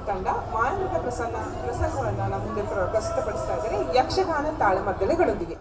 ತಂಡ ಮಾನವೀಯ ಪ್ರಸಂಗವನ್ನು ನಮ್ಮ ಮುಂದೆ ಪ್ರಸ್ತುತಪಡಿಸ್ತಾ ಇದ್ದಾರೆ ಯಕ್ಷಗಾನ ತಾಳಮದ್ದಳೆಗಳೊಂದಿಗೆ.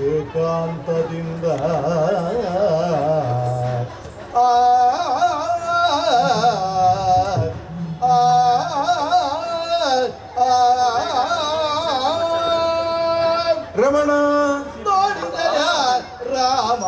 ಏಕಾಂತದಿಂದ ರಮಣ ನೋಡಿದೆಯ ರಾಮ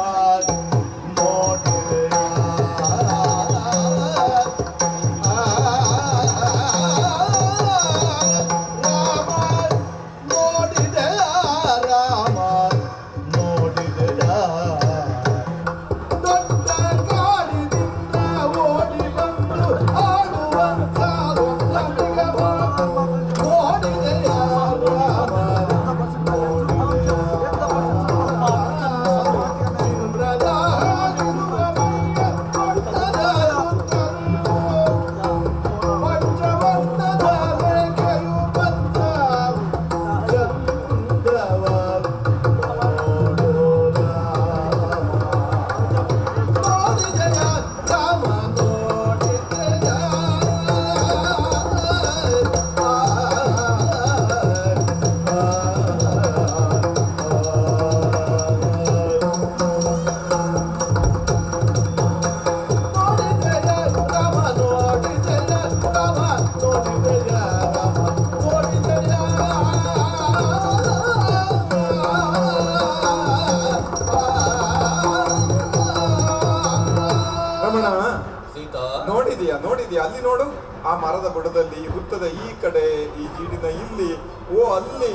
ನೋಡಿದ್ಯಾ ಅಲ್ಲಿ ನೋಡು, ಆ ಮರದ ಬುಡದಲ್ಲಿ, ಹುತ್ತದ ಈ ಕಡೆ, ಈ ಜೀಡಿನ ಇಲ್ಲಿ, ಓ ಅಲ್ಲಿ,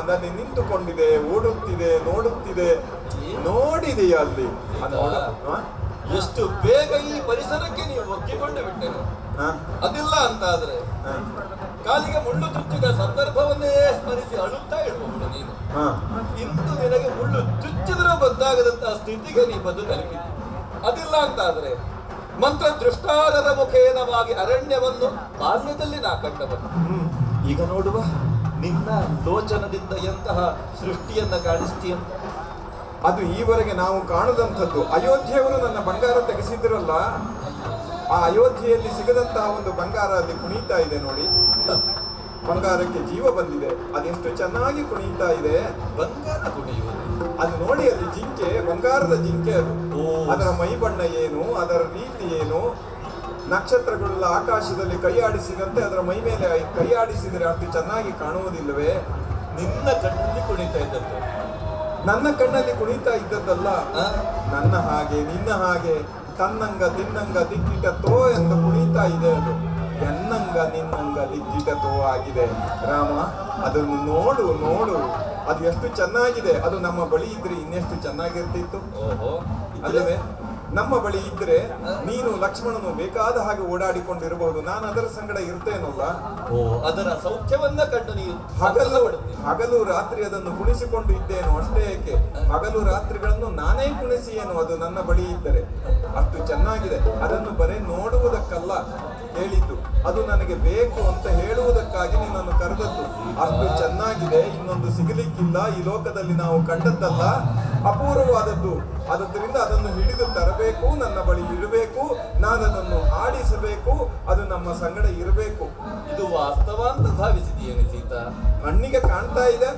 ನಾನು ನಿಂತುಕೊಂಡಿದೆ, ಓಡುತ್ತಿದೆ, ನೋಡುತ್ತಿದೆ. ನೋಡಿದೆಯಾ ಅಲ್ಲಿ? ಎಷ್ಟು ಬೇಗ ಈ ಪರಿಸರಕ್ಕೆ ನೀವು ಒಗ್ಗಿಕೊಂಡು ಬಿಟ್ಟೆನು. ಅದಿಲ್ಲ ಅಂತ ಆದ್ರೆ ಕಾಲಿಗೆ ಮುಳ್ಳು ಚುಚ್ಚಿದ ಸಂದರ್ಭವನ್ನೇ ಸ್ಮರಿಸಿ ಅಳುತ್ತಾ ಇರಬಹುದು ನೀನು. ಇಂದು ನಿನಗೆ ಮುಳ್ಳು ಚುಚ್ಚಿದ್ರೂ ಬದ್ದಾಗದಂತಹ ಸ್ಥಿತಿಗೆ ನೀ ಬಂದು ತಲುಪಿದ್ದು. ಅದಿಲ್ಲ ಅಂತ ಆದ್ರೆ ಮಂತ್ರ ದೃಷ್ಟಾರದ ಮುಖೇನವಾಗಿ ಅರಣ್ಯವನ್ನು ಬಾಲ್ಯದಲ್ಲಿ ನಾ ಕಂಡವನು. ಈಗ ನೋಡುವ ನಿನ್ನ ಲೋಚನದಿಂದ ಎಂತಹ ಸೃಷ್ಟಿಯನ್ನ ಕಾಣಿಸ್ತೀಯಂತ. ಅದು ಈವರೆಗೆ ನಾವು ಕಾಣದಂಥದ್ದು. ಅಯೋಧ್ಯೆಯವರು ನನ್ನ ಬಂಗಾರ ತೆಗೆಸಿದ್ರಲ್ಲ, ಆ ಅಯೋಧ್ಯೆಯಲ್ಲಿ ಸಿಗದಂತಹ ಒಂದು ಬಂಗಾರ ಅಲ್ಲಿ ಕುಣಿತಾ ಇದೆ ನೋಡಿ. ಬಂಗಾರಕ್ಕೆ ಜೀವ ಬಂದಿದೆ, ಅದೆಷ್ಟು ಚೆನ್ನಾಗಿ ಕುಣಿತಾ ಇದೆ. ಬಂಗಾರ ಕುಣಿಯುವುದು ಅದು ನೋಡಿ, ಅಲ್ಲಿ ಜಿಂಕೆ, ಬಂಗಾರದ ಜಿಂಕೆ ಅದು. ಅದರ ಮೈ ಬಣ್ಣ ಏನು, ಅದರ ರೀತಿ ಏನು, ನಕ್ಷತ್ರಗಳೆಲ್ಲ ಆಕಾಶದಲ್ಲಿ ಕೈಯಾಡಿಸಿದಂತೆ ಅದರ ಮೈ ಮೇಲೆ ಕೈಯಾಡಿಸಿದರೆ ಅಷ್ಟು ಚೆನ್ನಾಗಿ ಕಾಣುವುದಿಲ್ಲವೇ? ನಿನ್ನ ಕಣ್ಣಲ್ಲಿ ಕುಣಿತಾ ಇದ್ದದ್ದು. ನನ್ನ ಕಣ್ಣಲ್ಲಿ ಕುಣಿತಾ ಇದ್ದದ್ದಲ್ಲ. ನನ್ನ ಹಾಗೆ ನಿನ್ನ ಹಾಗೆ ತನ್ನಂಗ ತಿನ್ನಂಗ ದಿಕ್ಕಿಟತೋ ಎಂದು ಕುಣಿತಾ ಇದೆ ಅದು. ಎನ್ನಂಗ ನಿನ್ನಂಗ ದಿಕ್ಕಿಟತೋ ಆಗಿದೆ ರಾಮ. ಅದನ್ನು ನೋಡು ನೋಡು, ಅದು ಎಷ್ಟು ಚೆನ್ನಾಗಿದೆ. ಅದು ನಮ್ಮ ಬಳಿ ಇದ್ರೆ ಇನ್ನೆಷ್ಟು ಚೆನ್ನಾಗಿರ್ತಿತ್ತು ಅಲ್ಲವೇ? ನಮ್ಮ ಬಳಿ ಇದ್ರೆ ನೀನು ಲಕ್ಷ್ಮಣನು ಬೇಕಾದ ಹಾಗೆ ಓಡಾಡಿಕೊಂಡಿರಬಹುದು, ನಾನು ಅದರ ಸಂಗಡ ಇರ್ತೇನಲ್ಲ. ಅದರ ಸೌಖ್ಯವನ್ನ ಕಂಡು ನೀವು ಹಗಲು ರಾತ್ರಿ ಅದನ್ನು ಕುಣಿಸಿಕೊಂಡು ಇದ್ದೇನು ಅಷ್ಟೇ. ಏಕೆ ಹಗಲು ರಾತ್ರಿಗಳನ್ನು ನಾನೇ ಕುಣಿಸಿಯೇನು ಅದು ನನ್ನ ಬಳಿ ಇದ್ದರೆ. ಅಷ್ಟು ಚೆನ್ನಾಗಿದೆ. ಅದನ್ನು ಬರೇ ನೋಡುವುದಕ್ಕಲ್ಲ ಹೇಳಿದ್ದು, ಅದು ನನಗೆ ಬೇಕು ಅಂತ ಹೇಳುವುದಕ್ಕಾಗಿ ನಿನ್ನನ್ನು ಕರೆದದ್ದು. ಅಷ್ಟು ಚೆನ್ನಾಗಿದೆ, ಇನ್ನೊಂದು ಸಿಗಲಿಕ್ಕಿಲ್ಲ ಈ ಲೋಕದಲ್ಲಿ. ನಾವು ಕಂಡದ್ದಲ್ಲ, ಅಪೂರ್ವವಾದದ್ದು. ಆದ್ದರಿಂದ ಅದನ್ನು ಹಿಡಿದು ತರಬೇಕು, ನನ್ನ ಬಳಿ ಇರಬೇಕು, ನಾನದನ್ನು ಆಡಿಸಬೇಕು, ಅದು ನಮ್ಮ ಸಂಗಡ ಇರಬೇಕು. ಇದು ವಾಸ್ತವ ಅಂತ ಭಾವಿಸಿದೆಯೇನು ಸೀತಾ? ಕಣ್ಣಿಗೆ ಕಾಣ್ತಾ ಇದೆ.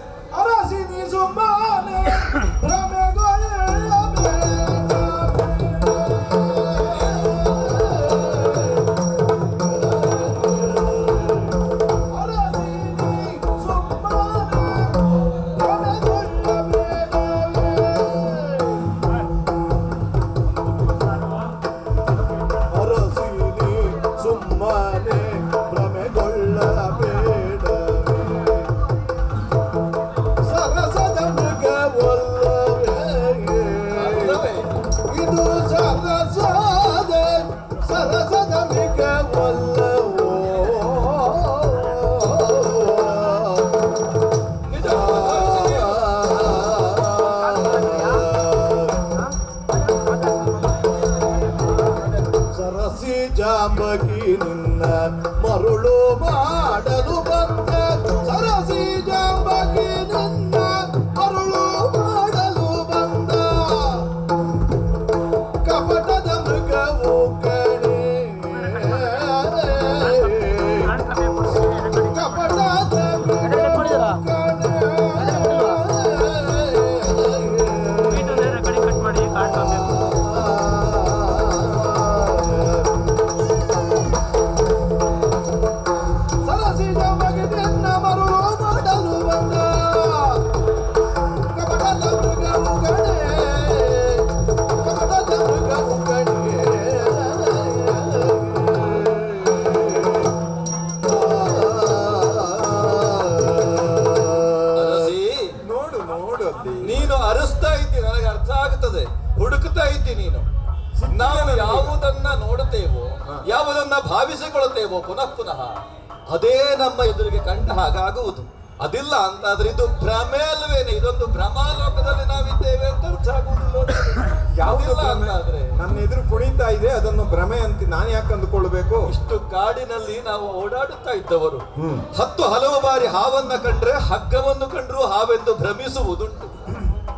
ಇದ್ದಿ? ನೀನು ಅರಸ್ತಾ ಇದ್ದಿ, ನನಗೆ ಅರ್ಥ ಆಗ್ತದೆ. ಹುಡುಕ್ತಾ ಇದ್ದಿ ನೀನು. ನಾವು ಯಾವುದನ್ನ ನೋಡುತ್ತೇವೋ, ಯಾವುದನ್ನ ಭಾವಿಸಿಕೊಳ್ಳುತ್ತೇವೋ ಪುನಃ ಪುನಃ ಅದೇ ನಮ್ಮ ಎದುರಿಗೆ ಕಂಡ ಹಾಗಾಗುವುದು. ಅದಿಲ್ಲ ಅಂತಾದ್ರೆ ಇದು ಭ್ರಮೆ ಅಲ್ವೇನೆ, ಇದೊಂದು ಭ್ರಮಾಲೋಕದಲ್ಲಿ ನಾವಿದ್ದೇವೆ ಅಂತ ಅರ್ಥ ಆಗುವುದಿಲ್ಲ. ಯಾವುದಿಲ್ಲ ಅಂತಾದ್ರೆ ನನ್ನ ಎದುರು ಕುಣಿತಾ ಇದೆ, ಅದನ್ನು ಭ್ರಮೆ ಅಂತ ನಾನು ಯಾಕೆ ಅಂದುಕೊಳ್ಬೇಕು? ಇಷ್ಟು ಕಾಡಿನಲ್ಲಿ ನಾವು ಓಡಾಡುತ್ತಾ ಇದ್ದವರು 10 ಹಲವು ಬಾರಿ ಹಾವನ್ನ ಕಂಡ್ರೆ ಹಗ್ಗವನ್ನು ಕಂಡ್ರು ಹಾವೆಂದು ಭ್ರಮಿಸುವುದುಂಟು.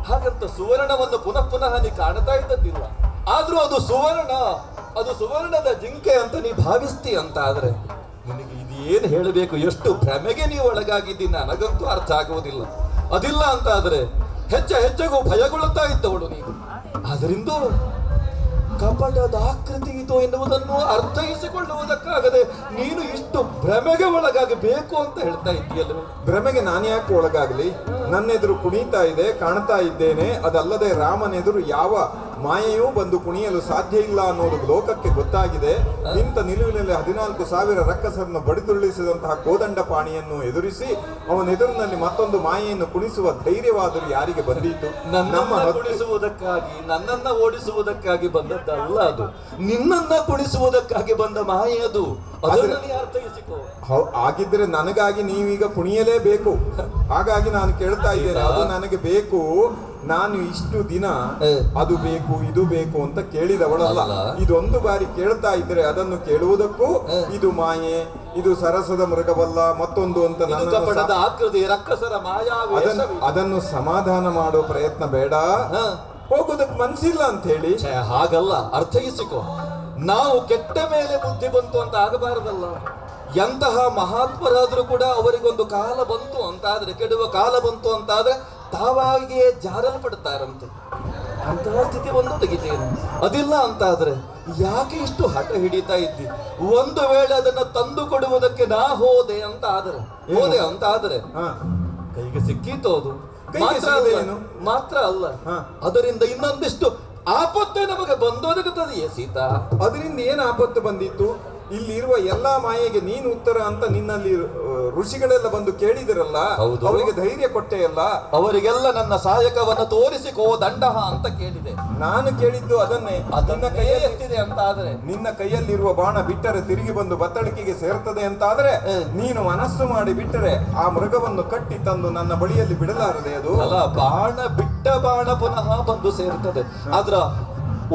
ಹಾಗಂತ ಸುವರ್ಣವನ್ನು ಪುನಃ ಪುನಃ ನೀ ಕಾಣ್ತಾ ಇದ್ದದ್ದಿಲ್ಲ. ಆದ್ರೂ ಅದು ಸುವರ್ಣ, ಅದು ಸುವರ್ಣದ ಜಿಂಕೆ ಅಂತ ನೀ ಭಾವಿಸ್ತಿ ಅಂತ ಆದ್ರೆ ನಿನಗೆ ಇದೇನು ಹೇಳಬೇಕು? ಎಷ್ಟು ಭ್ರಮೆಗೆ ನೀವು ಒಳಗಾಗಿದ್ದೀನಿ ನನಗಂತೂ ಅರ್ಥ ಆಗುವುದಿಲ್ಲ. ಅದಿಲ್ಲ ಅಂತ ಆದ್ರೆ ಹೆಚ್ಚೆಗೂ ಭಯಗೊಳ್ಳುತ್ತಾ ಇದ್ದವಳು ನೀನು. ಆದ್ರಿಂದ ಕಪಟದ ಆಕೃತಿ ಇದು ಎನ್ನುವುದನ್ನು ಅರ್ಥೈಸಿಕೊಳ್ಳುವುದಕ್ಕಾಗದೆ ನೀನು ಇಷ್ಟು ಭ್ರಮೆಗೆ ಒಳಗಾಗಬೇಕು ಅಂತ ಹೇಳ್ತಾ ಇದ್ದೀಯಲ್ವ? ಭ್ರಮೆಗೆ ನಾನು ಯಾಕೆ ಒಳಗಾಗಲಿ? ನನ್ನೆದುರು ಕುಣಿತಾ ಇದೆ, ಕಾಣ್ತಾ ಇದ್ದೇನೆ. ಅದಲ್ಲದೆ ರಾಮನೆದುರು ಯಾವ ಮಾಯೆಯೂ ಬಂದು ಕುಣಿಯಲು ಸಾಧ್ಯ ಇಲ್ಲ ಅನ್ನೋದು ಲೋಕಕ್ಕೆ ಗೊತ್ತಾಗಿದೆ. ನಿಂತ ನಿಲುವಿನಲ್ಲಿ 14,000 ರಕ್ಕಸರನ್ನು ಬಡಿದುರುಳಿಸಿದಂತಹ ಕೋದಂಡ ಪಾಣಿಯನ್ನು ಎದುರಿಸಿ ಅವನೆದುರಿನಲ್ಲಿ ಮತ್ತೊಂದು ಮಾಯೆಯನ್ನು ಕುಣಿಸುವ ಧೈರ್ಯವಾದರೂ ಯಾರಿಗೆ ಬಂದಿತ್ತು? ನಮ್ಮ ಕುಣಿಸುವುದಕ್ಕಾಗಿ, ನನ್ನನ್ನ ಓಡಿಸುವುದಕ್ಕಾಗಿ ಬಂದದ್ದಲ್ಲ ಅದು, ನಿನ್ನನ್ನ ಕುಣಿಸುವುದಕ್ಕಾಗಿ ಬಂದ ಮಾಯೆ ಅದು. ಅದನ್ನು ಅರ್ಥೈಸಿಕೋ. ಆಗಿದ್ರೆ ನನಗಾಗಿ ನೀವೀಗ ಕುಣಿಯಲೇಬೇಕು. ಹಾಗಾಗಿ ನಾನು ಕೇಳ್ತಾ ಇದ್ದೇನೆ, ಅದು ನನಗೆ ಬೇಕು. ನಾನು ಇಷ್ಟು ದಿನ ಅದು ಬೇಕು ಇದು ಬೇಕು ಅಂತ ಕೇಳಿದವಳಲ್ಲ. ಇದೊಂದು ಬಾರಿ ಕೇಳ್ತಾ ಇದ್ರೆ ಅದನ್ನು ಕೇಳುವುದಕ್ಕೂ ಇದು ಮಾಯೆ, ಇದು ಸರಸದ ಮೃಗವಲ್ಲ ಮತ್ತೊಂದು ಅಂತ ನನ್ನ ಆಕೃತಿ ರಕ್ಕಸರ ಮಾಯಾ ಅದನ್ನು ಸಮಾಧಾನ ಮಾಡೋ ಪ್ರಯತ್ನ ಬೇಡ. ಹೋಗೋದಕ್ಕೆ ಮನ್ಸಿಲ್ಲ ಅಂತ ಹೇಳಿ ಹಾಗಲ್ಲ, ಅರ್ಥೈಸಿಕೋ. ನಾವು ಕೆಟ್ಟ ಮೇಲೆ ಬುದ್ಧಿ ಬಂತು ಅಂತ ಆಗಬಾರದಲ್ಲ. ಎಂತಹ ಮಹಾತ್ಮರಾದ್ರೂ ಕೂಡ ಅವರಿಗೊಂದು ಕಾಲ ಬಂತು ಅಂತಾದ್ರೆ, ಕೆಡುವ ಕಾಲ ಬಂತು ಅಂತಾದ್ರೆ ತಾವಾಗಿಯೇ ಜಾರಲ್ಪಡ್ತಾರಂತೆ. ಅಂತಹ ಸ್ಥಿತಿ ಒಂದೊದಗಿದ್ದೇನೆ. ಅದಿಲ್ಲ ಅಂತಾದ್ರೆ ಯಾಕೆ ಇಷ್ಟು ಹಠ ಹಿಡಿತಾ ಇದ್ದಿ? ಒಂದು ವೇಳೆ ಅದನ್ನ ತಂದು ಕೊಡುವುದಕ್ಕೆ ನಾ ಹೋದೆ ಅಂತ ಆದ್ರೆ ಕೈಗೆ ಸಿಕ್ಕಿತು. ಅದು ಮಾತ್ರ ಅಲ್ಲ, ಅದರಿಂದ ಇನ್ನೊಂದಿಷ್ಟು ಆಪತ್ತೇ ನಮಗೆ ಬಂದೊದಗುತ್ತದೆಯೇ ಸೀತಾ? ಅದರಿಂದ ಏನು ಆಪತ್ತು ಬಂದಿತ್ತು? ಇಲ್ಲಿರುವ ಎಲ್ಲಾ ಮಾಯೆಗೆ ನೀನು ಉತ್ತರ ಅಂತ ನಿನ್ನಲ್ಲಿ ಋಷಿಗಳೆಲ್ಲ ಬಂದು ಕೇಳಿದಿರಲ್ಲ, ಅವರಿಗೆ ಧೈರ್ಯ ಕೊಟ್ಟೆ ಅಲ್ಲ. ಅವರಿಗೆಲ್ಲ ನನ್ನ ಸಹಾಯಕವನ್ನು ತೋರಿಸಿಕೋ ದಂಡಹ ಅಂತ ಕೇಳಿದೆ. ನಾನು ಕೇಳಿದ್ದು ಅದನ್ನೇ. ಅದನ್ನ ಕೈಯೇ ಎತ್ತಿದೆ ಅಂತ ಆದ್ರೆ, ನಿನ್ನ ಕೈಯಲ್ಲಿರುವ ಬಾಣ ಬಿಟ್ಟರೆ ತಿರುಗಿ ಬಂದು ಬತ್ತಳಿಕೆಗೆ ಸೇರ್ತದೆ ಅಂತ ಆದ್ರೆ, ನೀನು ಮನಸ್ಸು ಮಾಡಿ ಬಿಟ್ಟರೆ ಆ ಮೃಗವನ್ನು ಕಟ್ಟಿ ತಂದು ನನ್ನ ಬಳಿಯಲ್ಲಿ ಬಿಡಲಾರದೆ ಅದು ಅಲ್ಲ. ಬಾಣ ಬಿಟ್ಟ ಬಾಣ ಪುನಃ ಬಂದು ಸೇರ್ತದೆ. ಆದ್ರ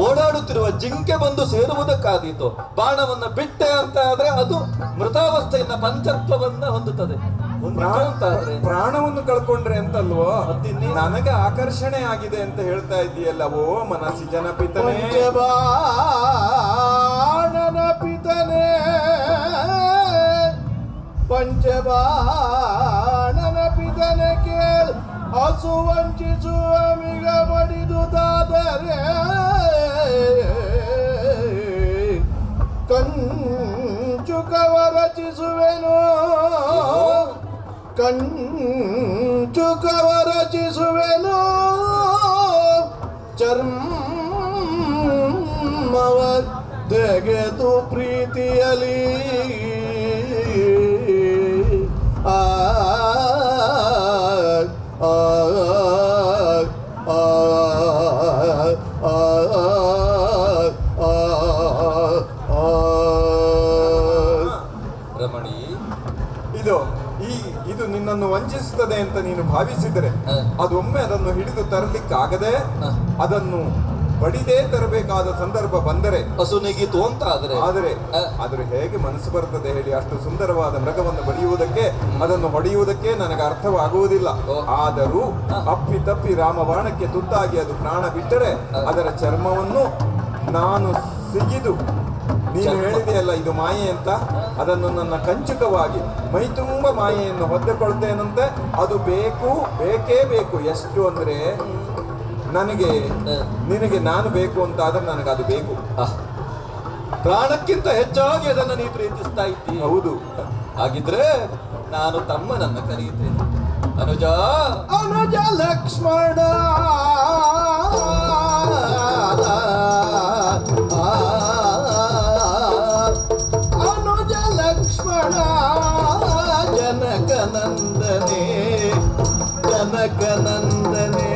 ಓಡಾಡುತ್ತಿರುವ ಜಿಂಕೆ ಬಂದು ಸೇರುವುದಕ್ಕಾದೀತು. ಬಾಣವನ್ನ ಬಿಟ್ಟೆ ಅಂತ ಆದ್ರೆ ಅದು ಮೃತಾವಸ್ಥೆಯನ್ನ ಪಂಚತ್ವವನ್ನ ಹೊಂದುತ್ತದೆ. ಪ್ರಾಣವನ್ನು ಕಳ್ಕೊಂಡ್ರೆ ಅಂತಲ್ವೋ? ನನಗೆ ಆಕರ್ಷಣೆ ಆಗಿದೆ ಅಂತ ಹೇಳ್ತಾ ಇದ್ದೀಯಲ್ಲವೋ ಮನಸ್ಸಿ ಜನಪಿತನೇ, ಪಿತನೇ ಪಂಚಬಾಣನ ಪಿತನೆ ಕೇಳ್ ಹಸು ವಂಚಿಸುವ ಮಿಗ ಬಡಿದುದಾದರೆ ಕಂಚುಕವ ರಚಿಸುವೆನು, ಕಂಚುಕವ ರಚಿಸುವೆನು, ಚರ್ಮವ ತೆಗೆದು ಪ್ರೀತಿಯಲಿ ಆ ರಮಣಿ, ಇದು ನಿನ್ನನ್ನು ವಂಚಿಸುತ್ತದೆ ಅಂತ ನೀನು ಭಾವಿಸಿದರೆ ಅದೊಮ್ಮೆ ಅದನ್ನು ಹಿಡಿದು ತರಲಿಕ್ಕಾಗದೆ ಅದನ್ನು ಬಡಿದೇ ತರಬೇಕಾದ ಸಂದರ್ಭ ಬಂದರೆ ಹಸುನಿಗಿತು ಅಂತ ಆದರೆ ಹೇಗೆ ಮನಸ್ಸು ಬರ್ತದೆ ಹೇಳಿ? ಅಷ್ಟು ಸುಂದರವಾದ ಮೃಗವನ್ನು ಬಡಿಯುವುದಕ್ಕೆ, ಅದನ್ನು ಹೊಡೆಯುವುದಕ್ಕೆ ನನಗೆ ಅರ್ಥವಾಗುವುದಿಲ್ಲ. ಆದರೂ ಅಪ್ಪಿತಪ್ಪಿ ರಾಮಬಾಣಕ್ಕೆ ತುತ್ತಾಗಿ ಅದು ಪ್ರಾಣ ಬಿಟ್ಟರೆ ಅದರ ಚರ್ಮವನ್ನು ನಾನು ಸಿಗಿದು, ನೀನು ಹೇಳಿದೆಯಲ್ಲ ಇದು ಮಾಯೆ ಅಂತ, ಅದನ್ನು ನನ್ನ ಕಂಚುಕವಾಗಿ ಮೈ ತುಂಬ ಮಾಯೆಯನ್ನು ಹೊದ್ದುಕೊಳ್ತೇನಂತೆ. ಅದು ಬೇಕೇ ಬೇಕು. ಎಷ್ಟು ಅಂದ್ರೆ ನಿನಗೆ ನಾನು ಬೇಕು ಅಂತ ಆದ್ರೆ ನನಗೆ ಅದು ಬೇಕು. ಪ್ರಾಣಕ್ಕಿಂತ ಹೆಚ್ಚಾಗಿ ಅದನ್ನು ನೀ ಪ್ರೀತಿಸ್ತಾ ಇದ್ದೀ. ಹೌದು. ಹಾಗಿದ್ರೆ ನಾನು ತಮ್ಮನನ್ನ ಕರೆಯುತ್ತೇನೆ. ಅನುಜ ಲಕ್ಷ್ಮಣ, ಅನುಜ ಲಕ್ಷ್ಮಣ, ಜನಕನಂದನೆ, ಜನಕನಂದನೆ.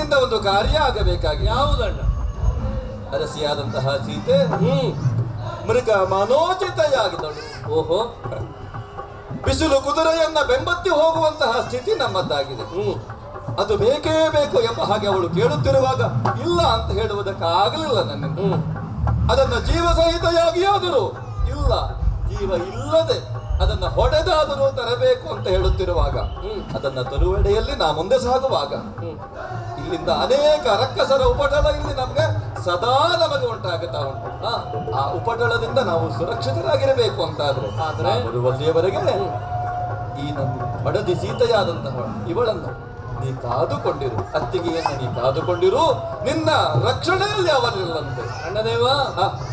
ನಿನ್ನಿಂದ ಒಂದು ಕಾರ್ಯ ಆಗಬೇಕಾಗಿ. ಯಾವುದಣ್ಣ? ಅರಸಿಯಾದಂತಹ ಸೀತೆ ಹ್ಮ್. ಮೃಗ ಮನೋಚಿತೆಯಾಗಿದ್ದಳು. ಓಹೋ. ಬಿಸಿಲು ಕುದುರೆಯನ್ನ ಬೆಂಬತ್ತಿ ಹೋಗುವಂತಹ ಸ್ಥಿತಿ ನಮ್ಮದ್ದಾಗಿದೆ. ಅದು ಬೇಕೇ ಬೇಕು ಎಂಬ ಹಾಗೆ ಅವಳು ಕೇಳುತ್ತಿರುವಾಗ ಇಲ್ಲ ಅಂತ ಹೇಳುವುದಕ್ಕಾಗಲಿಲ್ಲ ನನ್ನಿಂದ. ಅದನ್ನ ಜೀವ ಸಹಿತೆಯಾಗಿಯಾದರೂ ಇಲ್ಲ, ಜೀವ ಇಲ್ಲದೆ ಅದನ್ನ ಹೊಡೆದಾದರೂ ತರಬೇಕು ಅಂತ ಹೇಳುತ್ತಿರುವಾಗ, ಅದನ್ನ ತರುವೆಡೆಯಲ್ಲಿ ನಾ ಮುಂದೆ ಸಾಗುವಾಗ ಇಲ್ಲಿಂದ ಅನೇಕ ರಕ್ಕಸರ ಉಪಟಳ ಇಲ್ಲಿ ನಮ್ಗೆ ಸದಾ ನಮಗೆ ಉಂಟಾಗುತ್ತಾ ಉಂಟು. ಆ ಉಪಟಳದಿಂದ ನಾವು ಸುರಕ್ಷಿತರಾಗಿರಬೇಕು ಅಂತಾದ್ರೆ ಬರುವಲ್ಲಿಯವರೆಗೆ ಈ ನಮ್ಮ ಮಡದಿ ಸೀತೆಯಾದಂತಹ ಇವಳನ್ನು ನೀ ಕಾದುಕೊಂಡಿರು, ಅತ್ತಿಗೆಯನ್ನ ನೀ ಕಾದುಕೊಂಡಿರು, ನಿನ್ನ ರಕ್ಷಣೆಯಲ್ಲಿ ಅವರಿಲ್ಲಂತೆ. ಅಣ್ಣದೇವ,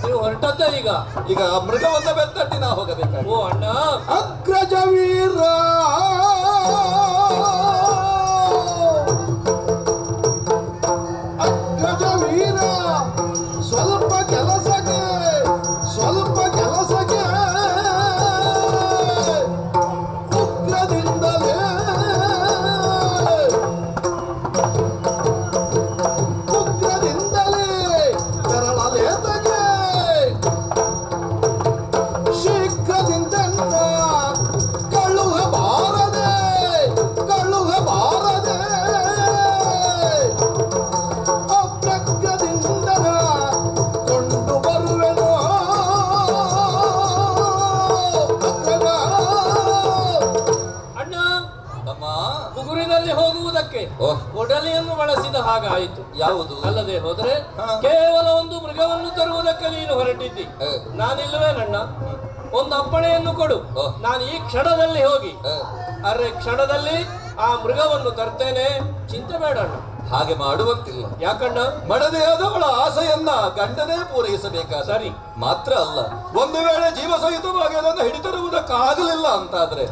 ನೀವು ಹೊರಟದ್ದ ಈಗ? ಈಗ ಮೃಗವನ್ನ ಬೆತ್ತಟ್ಟಿ ನಾ ಹೋಗಬೇಕಾಗಿ. ಓ ಅಣ್ಣ. ಅಗ್ರಜ ವೀರ ಅಗ್ರಜ ವೀರ, ಸ್ವಲ್ಪ ಕೆಲಸಕ್ಕೆ ಉಗ್ರದಿಂದಲೇ ತೆರಳಲೇತಗೆ ಶೀಘ್ರದಿಂದ ಕಳುಹಬಾರದೆ ಅಪ್ರಜ್ಞದಿಂದ ಕೊಂಡು ಬರುವೆನು. ಅಣ್ಣ, ಅಮ್ಮ, ಉಗುರಿನಲ್ಲಿ ಹೋಗುವುದಕ್ಕೆ ಕೊಡಲಿಯನ್ನು ಬಳಸಿದ ಹಾಗಾಯಿತು. ಯಾವುದು? ಅಲ್ಲದೆ ಹೋದರೆ ಕೇವಲ ಒಂದು ಮೃಗವನ್ನು ತರುವುದಕ್ಕೆ ನೀನು ಹೊರಟಿದ್ದಿ. ನಾನಿಲ್ಲವೇನಣ್ಣ? ಒಂದು ಅಪ್ಪಣೆಯನ್ನು ಕೊಡು, ನಾನು ಈ ಕ್ಷಣದಲ್ಲಿ ಹೋಗಿ ಕ್ಷಣದಲ್ಲಿ ಆ ಮೃಗವನ್ನು ತರ್ತೇನೆ, ಚಿಂತೆ ಬೇಡ ಅಣ್ಣ. ಹಾಗೆ ಮಾಡುವಂತಿಲ್ಲ. ಯಾಕಣ್ಣ? ಮಡದೆಯಾದವಳ ಆಸೆಯನ್ನ ಗಂಡನೇ ಪೂರೈಸಬೇಕಾದ. ಸರಿ. ಮಾತ್ರ ಅಲ್ಲ, ಒಂದು ವೇಳೆ ಜೀವ ಸಹಿತವಾಗಿ ಅದನ್ನು ಹಿಡಿತರುವುದಕ್ಕಾಗಲಿಲ್ಲ ಅಂತಾದ್ರೆ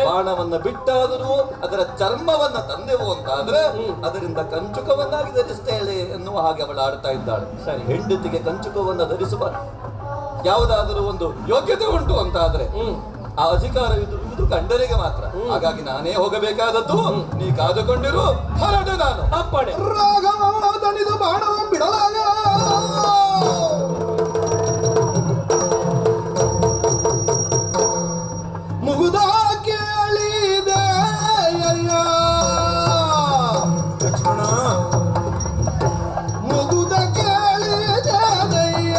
ಬಾಣವನ್ನ ಬಿಟ್ಟಾದರೂ ಅದರ ಚರ್ಮವನ್ನ ತಂದೆವು ಅಂತಾದ್ರೆ ಅದರಿಂದ ಕಂಚುಕವನ್ನಾಗಿ ಧರಿಸ್ತೇಳೆ ಎನ್ನುವ ಹಾಗೆ ಅವಳು ಆಡ್ತಾ ಇದ್ದಾಳೆ. ಸರಿ. ಹೆಂಡತಿಗೆ ಕಂಚುಕವನ್ನ ಧರಿಸುವ ಯಾವುದಾದರೂ ಒಂದು ಯೋಗ್ಯತೆ ಉಂಟು ಅಂತಾದ್ರೆ ಆ ಅಧಿಕಾರ ಇದು ಗಂಡರಿಗೆ ಮಾತ್ರ. ಹಾಗಾಗಿ ನಾನೇ ಹೋಗಬೇಕಾದದ್ದು. ನೀ ಕಾದುಕೊಂಡಿರು, ಹೊರಟೆ ನಾನು. ಅಪ್ಪಣೆ. ರಾಘವ ದಣಿದು ಬಾಣವ ಬಿಡಲಾಗ ಮುಗುದ ಕೇಳಿದೆ ಲಕ್ಷ್ಮಣ, ಮುಗುದ ಕೇಳಿದೆಯ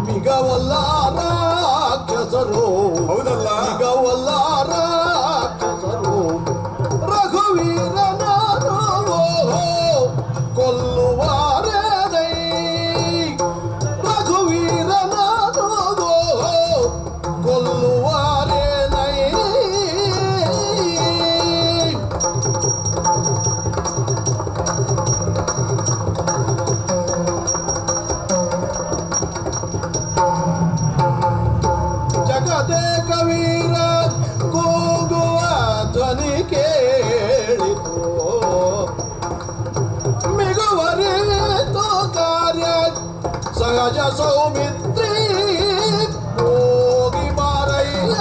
ಮಿಗವಲ್ಲ ರಾಕ್ಷಸರು. ಹೌದಲ್ಲ? ಮಿಗವಲ್ಲ ರಾಕ್ಷಸರು ರಘುವೀರನಾರು ಕೊಲ್ಲುವಾರೇ ರಘುವೀರನಾರು ಕೊಲ್ಲುವಾರೇ ಜಗದೇ ಕವೀರ ಕೂಗುವ ಧ್ವನಿ ಕೇಳಿತು. ಮಿಗುವರಿತು ಕಾರ್ಯ ಸಹಜ ಸೌಮಿತ್ರಿ ಹೋಗಿ ಮಾರಯ್ಯ.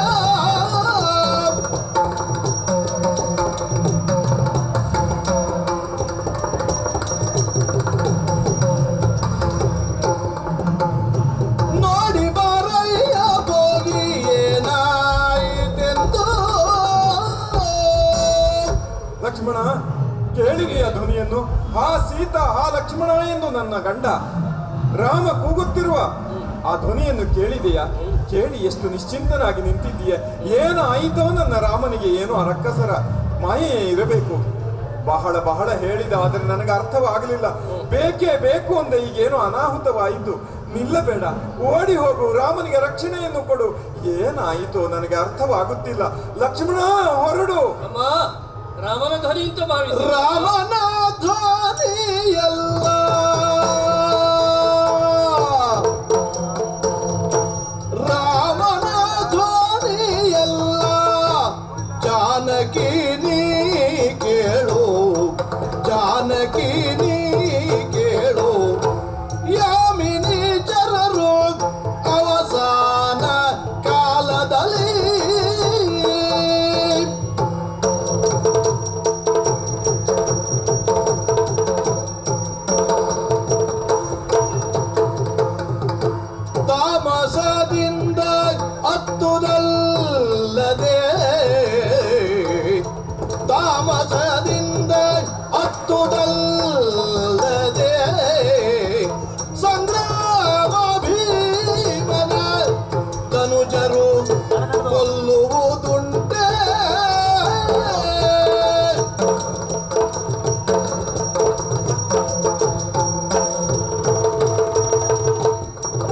ನೋಡಿ ಬಾರಯ್ಯ ಹೋಗಿ ಏನಾಯಿತೆಂದು. ಲಕ್ಷ್ಮಣ, ಕೇಳಿದೆಯ ಧ್ವನಿಯನ್ನು? ಆ ಸೀತಾ, ಆ ಲಕ್ಷ್ಮಣ ಎಂದು ನನ್ನ ಗಂಡ ರಾಮ ಕೂಗುತ್ತಿರುವ ಆ ಧ್ವನಿಯನ್ನು ಕೇಳಿದೆಯಾ? ಕೇಳಿ ಎಷ್ಟು ನಿಶ್ಚಿಂತನಾಗಿ ನಿಂತಿದ್ದೀಯ. ಏನು ಆಯಿತೋ ನನ್ನ ರಾಮನಿಗೆ? ಏನು ಆ ರಕ್ಕಸರ ಮಾಯೆ ಇರಬೇಕು. ಬಹಳ ಬಹಳ ಹೇಳಿದ, ಆದರೆ ನನಗೆ ಅರ್ಥವಾಗಲಿಲ್ಲ. ಬೇಕೇ ಬೇಕು ಅಂದ ಈಗೇನು ಅನಾಹುತವಾಯಿತು. ನಿಲ್ಲಬೇಡ, ಓಡಿ ಹೋಗು, ರಾಮನಿಗೆ ರಕ್ಷಣೆಯನ್ನು ಕೊಡು. ಏನಾಯಿತು ನನಗೆ ಅರ್ಥವಾಗುತ್ತಿಲ್ಲ. ಲಕ್ಷ್ಮಣ, ಹೊರಡು. ಅಮ್ಮ, ರಾಮನ ಧ್ವನಿ ಅಂತ ಭಾವಿಸಿ. ರಾಮನ ಧ್ವನಿಯಲ್ಲ, ರಾಮನ ಧ್ವನಿಯಲ್ಲ, ಜಾನಕಿ ನೀ ಕೇಳು, ಜಾನಕಿ ನೀ ಕೇಳು. ಯಾಮಿನಿ ಚರರು ಅವಸಾನ ಕಾಲದಲ್ಲಿ ಕೊಲ್ಲುವುದುಂಟೆ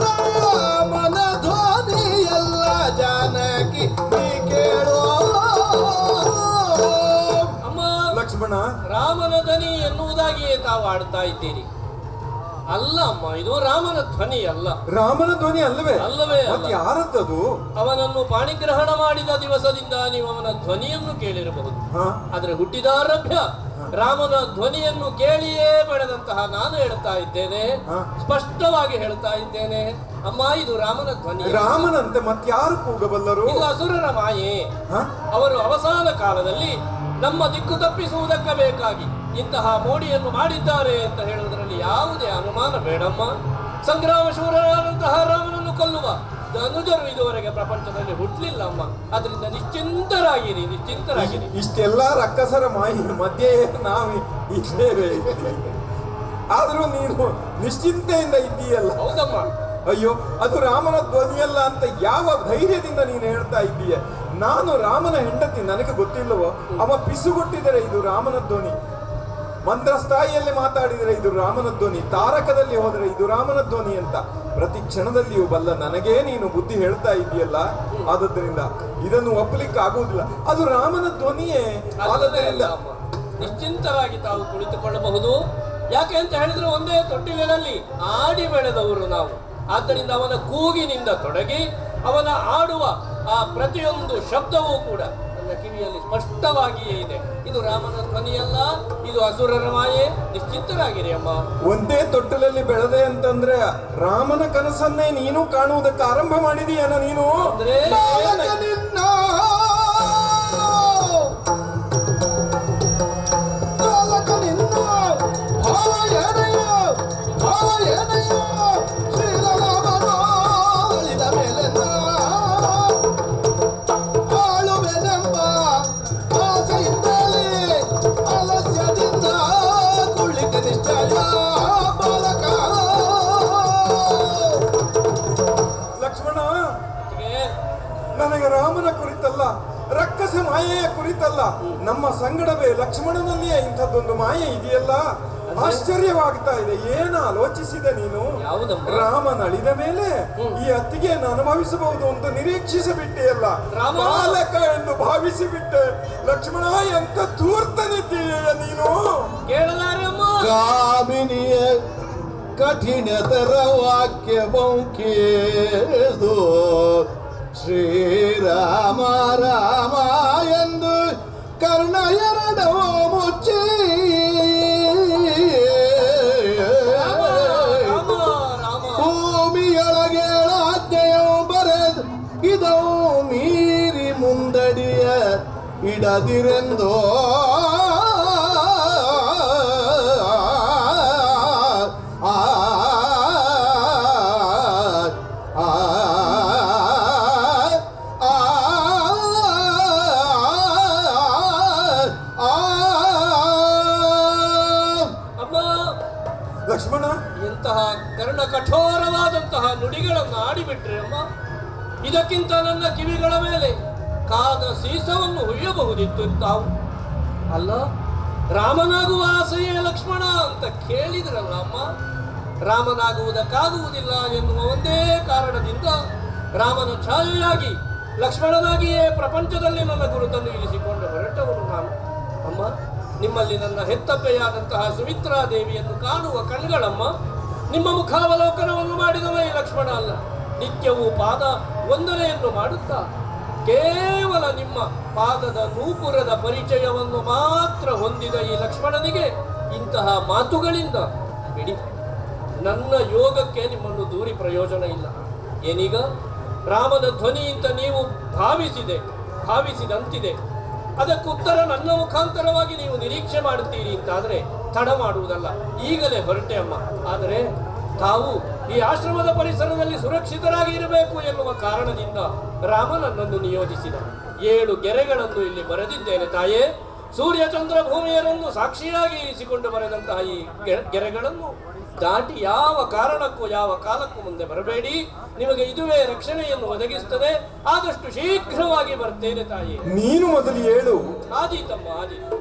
ರಾಮನ ಧ್ವನಿಯಲ್ಲ ಜಾನಕಿ ನೀ ಕೇಳೋ. ಅಮ್ಮ, ಲಕ್ಷ್ಮಣ, ರಾಮನ ಧ್ವನಿ ಎನ್ನುವುದಾಗಿಯೇ ತಾವು ಆಡ್ತಾ ಇದ್ದೀರಿ. ಅಲ್ಲ ಅಮ್ಮ, ಇದು ರಾಮನ ಧ್ವನಿ ಅಲ್ಲ. ರಾಮನ ಧ್ವನಿ ಅಲ್ಲವೇ? ಅಲ್ಲವೇ ಅಲ್ಲ. ಮತ್ತೆ ಯಾರದ್ದದು? ಅವನನ್ನು ಪಾಣಿಗ್ರಹಣ ಮಾಡಿದ ದಿವಸದಿಂದ ನೀವು ಅವನ ಧ್ವನಿಯನ್ನು ಕೇಳಿರಬಹುದು. ಹಾ? ಆದ್ರೆ ಹುಟ್ಟಿದಾರಭ್ಯ ರಾಮನ ಧ್ವನಿಯನ್ನು ಕೇಳಿಯೇ ಬೆಳೆದಂತಹ ನಾನು ಹೇಳ್ತಾ ಇದ್ದೇನೆ, ಹಾ? ಸ್ಪಷ್ಟವಾಗಿ ಹೇಳ್ತಾ ಇದ್ದೇನೆ ಅಮ್ಮ, ಇದು ರಾಮನ ಧ್ವನಿ. ರಾಮನಂತೆ ಮತ್ಯಾರು ಕೂಗಬಲ್ಲರು? ಇದು ಅಸುರರ ಮಾಯೆ. ಹಾ? ಅವರು ಅವಸಾನ ಕಾಲದಲ್ಲಿ ನಮ್ಮ ದಿಕ್ಕು ತಪ್ಪಿಸುವುದಕ್ಕೆ ಬೇಕಾಗಿ ಇಂತಹ ಮೋಡಿಯನ್ನು ಮಾಡಿದ್ದಾರೆ ಅಂತ ಹೇಳುವುದರಲ್ಲಿ ಯಾವುದೇ ಅನುಮಾನ ಬೇಡಮ್ಮ. ಸಂಗ್ರಾಮ ಶೂರರಾದಂತಹ ರಾಮನನ್ನು ಕೊಲ್ಲುವ ಧನುಜರು ಇದುವರೆಗೆ ಪ್ರಪಂಚದಲ್ಲಿ ಹುಟ್ಟಲಿಲ್ಲ ಅಮ್ಮ. ಅದರಿಂದ ನಿಶ್ಚಿಂತರಾಗಿರಿ, ನಿಶ್ಚಿಂತರಾಗಿರಿ. ಇಷ್ಟೆಲ್ಲ ರಕ್ಕಸರ ಮಾಯಿ ಮಧ್ಯೆ ನಾವು ಇದ್ದೇವೆ. ಆದ್ರೂ ನೀನು ನಿಶ್ಚಿಂತೆಯಿಂದ ಇದ್ದೀಯಲ್ಲ. ಹೌದಮ್ಮ. ಅಯ್ಯೋ, ಅದು ರಾಮನ ಧ್ವನಿಯಲ್ಲ ಅಂತ ಯಾವ ಧೈರ್ಯದಿಂದ ನೀನು ಹೇಳ್ತಾ ಇದ್ದೀಯ? ನಾನು ರಾಮನ ಹೆಂಡತಿ, ನನಗೆ ಗೊತ್ತಿಲ್ಲವೋ? ಅವ ಪಿಸುಗೊಟ್ಟಿದರೆ ಇದು ರಾಮನ ಧ್ವನಿ, ಮಂದ್ರಸ್ಥಾಯಿಯಲ್ಲಿ ಮಾತಾಡಿದರೆ ಇದು ರಾಮನ ಧ್ವನಿ, ತಾರಕದಲ್ಲಿ ಹೋದರೆ ಇದು ರಾಮನ ಧ್ವನಿ ಅಂತ ಪ್ರತಿ ಕ್ಷಣದಲ್ಲಿಯೂ ಬಲ್ಲ ನನಗೇ ನೀನು ಬುದ್ಧಿ ಹೇಳ್ತಾ ಇದೆಯಲ್ಲ. ಆದದ್ದರಿಂದ ಇದನ್ನು ಒಪ್ಪಲಿಕ್ಕೆ ಆಗುವುದಿಲ್ಲ, ಅದು ರಾಮನ ಧ್ವನಿಯೇ. ಆದದ್ದರಿಂದ ನಿಶ್ಚಿಂತರಾಗಿ ತಾವು ಕುಳಿತುಕೊಳ್ಳಬಹುದು. ಯಾಕೆ ಅಂತ ಹೇಳಿದ್ರೆ ಒಂದೇ ತೊಟ್ಟಿಲಿನಲ್ಲಿ ಆಡಿ ಬೆಳೆದವರು ನಾವು. ಆದ್ದರಿಂದ ಅವನ ಕೂಗಿನಿಂದ ತೊಡಗಿ ಅವನ ಆಡುವ ಆ ಪ್ರತಿಯೊಂದು ಶಬ್ದವೂ ಕೂಡ ನನ್ನ ಕಿವಿಯಲ್ಲಿ ಸ್ಪಷ್ಟವಾಗಿಯೇ ಇದೆ. ಇದು ರಾಮನ ಧ್ವನಿಯಲ್ಲ, ಇದು ಅಸುರರ ಮಾಯೆ. ನಿಶ್ಚಿಂತರಾಗಿರಿ ಅಮ್ಮ. ಒಂದೇ ತೊಟ್ಟಲಲ್ಲಿ ಬೆಳೆದೆ ಅಂತಂದ್ರೆ ರಾಮನ ಕನಸನ್ನೇ ನೀನು ಕಾಣುವುದಕ್ಕೆ ಆರಂಭ ಮಾಡಿದೀಯನ ನೀನು? ಅಂದ್ರೆ ಬಾಲಕ ನಿನ್ನ ಬಾಲಕ ನಿನ್ನ ಭಾವ ಏನಯ್ಯ, ಭಾವ ಏನಯ್ಯ, ಶ್ರೀರಾಮನು ಆಳಿದ ಮೇಲೆನ್ನ ಆಳುವೆನೆಂಬ ಆಸೆಯಿಂದಲೇ ಆಲಸ್ಯದಿಂದ ಕುಳ್ಳಿಕೆ ನಿಶ್ಚಯ ಬಾಲಕ. ಲಕ್ಷ್ಮಣ, ಹೀಗೆ ನನಗೆ ರಾಮನ ಕುರಿತಲ್ಲ, ರಕ್ಕಸ ಮಾಯೆಯ ಕುರಿತಲ್ಲ, ನಮ್ಮ ಸಂಗಡವೇ ಲಕ್ಷ್ಮಣನಲ್ಲಿಯೇ ಇಂಥದ್ದೊಂದು ಮಾಯೆ ಇದೆಯಲ್ಲ, ಆಶ್ಚರ್ಯವಾಗ್ತಾ ಇದೆ. ಏನು ಆಲೋಚಿಸಿದೆ ನೀನು? ಯಾವುದಮ್ಮ? ರಾಮನ ಅಳಿದ ಮೇಲೆ ಈ ಅತ್ತಿಗೆಯನ್ನು ಅನುಭವಿಸಬಹುದು ಅಂತ ನಿರೀಕ್ಷಿಸಿಬಿಟ್ಟೆಯಲ್ಲ, ರಾಮ ಬಾಲಕ ಎಂದು ಭಾವಿಸಿಬಿಟ್ಟೆ. ಲಕ್ಷ್ಮಣ, ಎಂತ ಧೂರ್ತನಿದ್ದೀಯ ನೀನು? ಕೇಳಲಾರೆ ಅಮ್ಮ. ಕಾಮಿನಿಯ ಕಠಿಣತರ ವಾಕ್ಯವಂ ಕೇಳು ಶ್ರೀರಾಮ ರಾಮ ಎಂದು ಕರ್ಣ ಎರಡವ ಮುಚ್ಚಿ ರಾಮ ರಾಮ ರಾಮ. ಭೂಮಿಯೊಳಗೇಳಾಜ್ಞೆಯು ಬರೆದು ಇದವು ಮೀರಿ ಮುಂದಡಿಯ ಇಡದಿರೆಂದೋ ಲಕ್ಷ್ಮಣ, ಇಂತಹ ಕರ್ಣ ಕಠೋರವಾದಂತಹ ನುಡಿಗಳನ್ನು ಆಡಿಬಿಟ್ರೆ ಅಮ್ಮ, ಇದಕ್ಕಿಂತ ನನ್ನ ಕಿವಿಗಳ ಮೇಲೆ ಕಾದ ಸೀಸವನ್ನು ಹುಯ್ಯಬಹುದಿತ್ತು ತಾವು. ಅಲ್ಲ, ರಾಮನಾಗುವ ಆಸೆಯೇ ಲಕ್ಷ್ಮಣ ಅಂತ ಕೇಳಿದ್ರಲ್ಲ ಅಮ್ಮ. ರಾಮನಾಗುವುದಕ್ಕಾಗುವುದಿಲ್ಲ ಎನ್ನುವ ಒಂದೇ ಕಾರಣದಿಂದ ರಾಮನ ಛಾಯೆಯಾಗಿ ಲಕ್ಷ್ಮಣನಾಗಿಯೇ ಪ್ರಪಂಚದಲ್ಲಿ ನನ್ನ ಗುರುತನ್ನು ಇರಿಸಿಕೊಂಡು ಹೊರಟವನು ನಾನು. ಅಮ್ಮ, ನಿಮ್ಮಲ್ಲಿ ನನ್ನ ಹೆತ್ತಪ್ಪೆಯಾದಂತಹ ಸುಮಿತ್ರಾ ದೇವಿಯನ್ನು ಕಾಣುವ ಕಣ್ಗಳಮ್ಮ. ನಿಮ್ಮ ಮುಖಾವಲೋಕನವನ್ನು ಮಾಡಿದವ ಈ ಲಕ್ಷ್ಮಣ ಅಲ್ಲ, ನಿತ್ಯವೂ ಪಾದ ವಂದನೆಯನ್ನು ಮಾಡುತ್ತಾ ಕೇವಲ ನಿಮ್ಮ ಪಾದದ ನೂಪುರದ ಪರಿಚಯವನ್ನು ಮಾತ್ರ ಹೊಂದಿದ ಈ ಲಕ್ಷ್ಮಣನಿಗೆ ಇಂತಹ ಮಾತುಗಳಿಂದ ಬಿಡಿ. ನನ್ನ ಯೋಗಕ್ಕೆ ನಿಮ್ಮನ್ನು ದೂರಿ ಪ್ರಯೋಜನ ಇಲ್ಲ. ಏನೀಗ ರಾಮನ ಧ್ವನಿ ಅಂತ ನೀವು ಭಾವಿಸಿದಂತಿದೆ. ಅದಕ್ಕೆ ಉತ್ತರ ನನ್ನ ಮುಖಾಂತರವಾಗಿ ನೀವು ನಿರೀಕ್ಷೆ ಮಾಡುತ್ತೀರಿ ಅಂತಾದರೆ ತಡ ಮಾಡುವುದಲ್ಲ, ಈಗಲೇ ಹೊರಟೆ ಅಮ್ಮ. ಆದರೆ ತಾವು ಈ ಆಶ್ರಮದ ಪರಿಸರದಲ್ಲಿ ಸುರಕ್ಷಿತರಾಗಿ ಇರಬೇಕು ಎನ್ನುವ ಕಾರಣದಿಂದ ರಾಮ ನನ್ನನ್ನು ನಿಯೋಜಿಸಿದ. 7 ಗೆರೆಗಳನ್ನು ಇಲ್ಲಿ ಬರೆದಿದ್ದೇನೆ ತಾಯೇ. ಸೂರ್ಯ ಚಂದ್ರ ಭೂಮಿಯರನ್ನು ಸಾಕ್ಷಿಯಾಗಿ ಇರಿಸಿಕೊಂಡು ಬರೆದಂತಹ ಈ ಗೆರೆಗಳನ್ನು ದಾಟಿ ಯಾವ ಕಾರಣಕ್ಕೂ ಯಾವ ಕಾಲಕ್ಕೂ ಮುಂದೆ ಬರಬೇಡಿ. ನಿಮಗೆ ಇದುವೇ ರಕ್ಷಣೆಯನ್ನು ಒದಗಿಸ್ತದೆ. ಆದಷ್ಟು ಶೀಘ್ರವಾಗಿ ಬರ್ತೇನೆ ತಾಯಿ. ನೀನು ಮೊದಲು ಹೇಳು. ಆದೀತಮ್ಮ ಆದೀತು.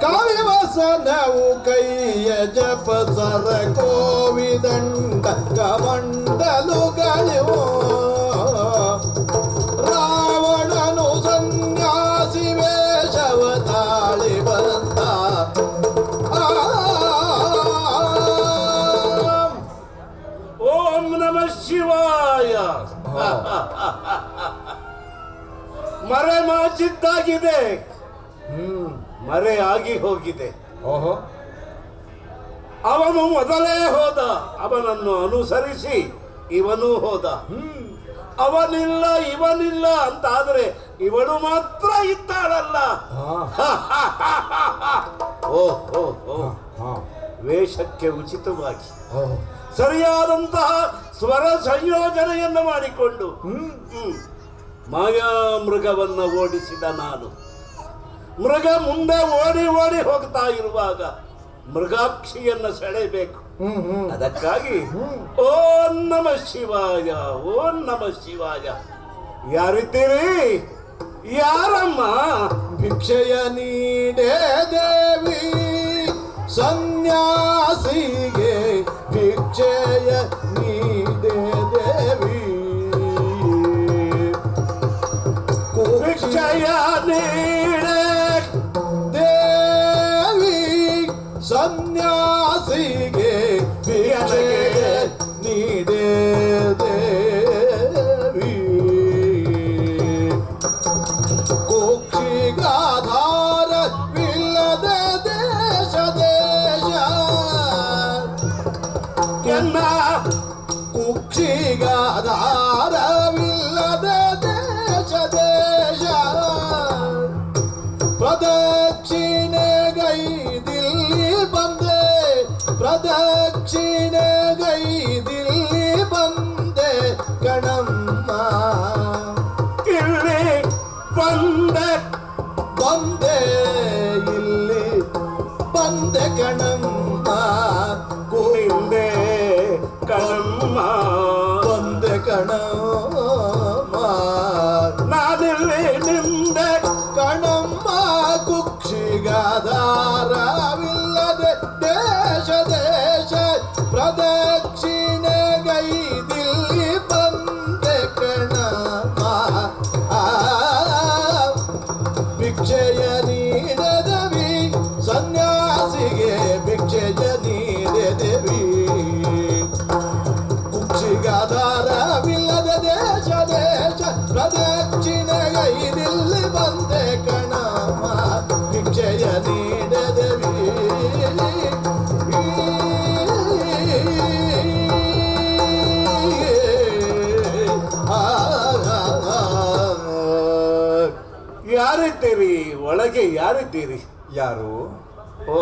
ಕಾವ್ಯವಸನವು ಕೈಯ ಜಪಸರ ಕೋವಿದಂಡ ಕಮಂಡಲುಗಳು ರಾವಣನು ಸನ್ಯಾಸಿ ವೇಷವ ತಾಳಿ ಬಂದ ಓಂ ನಮಃ ಶಿವಾಯ. ಮರೆ ಮಾಚಿದ್ದಾಗಿದೆ, ಮರೆ ಆಗಿ ಹೋಗಿದೆ. ಓಹೋ, ಅವನು ಮೊದಲೇ ಹೋದ, ಅವನನ್ನು ಅನುಸರಿಸಿ ಇವನು ಹೋದ. ಅವನಿಲ್ಲ ಇವನಿಲ್ಲ ಅಂತ ಆದ್ರೆ ಇವಳು ಮಾತ್ರ ಇದ್ದಾಳಲ್ಲ. ಓ ಓ ಓ ವೇಷಕ್ಕೆ ಉಚಿತವಾಗಿ ಸರಿಯಾದಂತಹ ಸ್ವರ ಸಂಯೋಜನೆಯನ್ನು ಮಾಡಿಕೊಂಡು ಮಾಯಾ ಮೃಗವನ್ನು ಓಡಿಸಿದ ನಾನು. ಮೃಗ ಮುಂದೆ ಓಡಿ ಓಡಿ ಹೋಗ್ತಾ ಇರುವಾಗ ಮೃಗಾಕ್ಷಿಯನ್ನು ಸೆಳೆಯಬೇಕು. ಅದಕ್ಕಾಗಿ ಓಂ ನಮಃ ಶಿವಾಯ, ಓಂ ನಮಃ ಶಿವಾಯ. ಯಾರಿದ್ದೀರಿ? ಯಾರಮ್ಮ? ಭಿಕ್ಷೆಯ ನೀಡೇ ದೇವಿ ಸನ್ಯಾಸಿಗೆ ಭಿಕ್ಷೆಯ ನೀಡೇ ದೇವಿ ಭಿಕ್ಷೆಯ ನೀಡೆ ದೇವಿ ಸನ್ಯಾಸಿಗೆ ಭಿಕ್ಷೆಯ ನೀಡೇ ದೇವಿ ಕುಕ್ಷಿಗಾಧಾರವಿಲ್ಲದ ದೇಶ ದೇಶ ಎನ್ನ ಕುಕ್ಷಿಗಾಧಾರವಿಲ್ಲದ ದೇಶ ದೇಶ ಪ್ರದಕ್ಷಿಣೆಗೈದಿಲ್ಲಿ ಬಂದೆ ಪ್ರದಕ್ಷಿಣೆಗೈದಿಲ್ಲಿ ಬಂದೆ ಕಣಮ್ಮ ಇಲ್ಲಿ ಬಂದೆ ಬಂದೆ ಇಲ್ಲಿ ಬಂದೆ ಕಣಮ್ಮ ಹಿಂದೆ ಕಣಮ್ಮ ಬಂದೆ ಕಣಮ್ಮ ನಾನಿಲ್ಲಿ ನಿಂದೆ ಕಣಮ್ಮ ಕುಕ್ಷಿಗಾಧಾರವಿಲ್ಲದೆ ದೇಶ ದೇಶ ಪ್ರದಕ್ಷಿಣೆಗೈದಿಲ್ಲಿ ಬಂದೆ ಕಣಮ್ಮ ಭಿಕ್ಷೆಯ ನೀಡದವಿ ಸನ್ಯಾಸಿಗೆ ಭಿಕ್ಷೆಯ ನೀಡದವಿ ಕುಕ್ಷಿಗಾಧಾರವಿಲ್ಲದ ದೇಶ ದೇಶ ಪ್ರದಕ್ಷಿಣೆಗೈದಿಲ್ಲಿ ಬಂದೆ ಕಣಮ್ಮ ಭಿಕ್ಷೆಯ ನೀಡದವಿ ಯಾರಿದ್ದೀರಿ? ಒಳಗೆ ಯಾರಿದ್ದೀರಿ? ಯಾರು? ಓ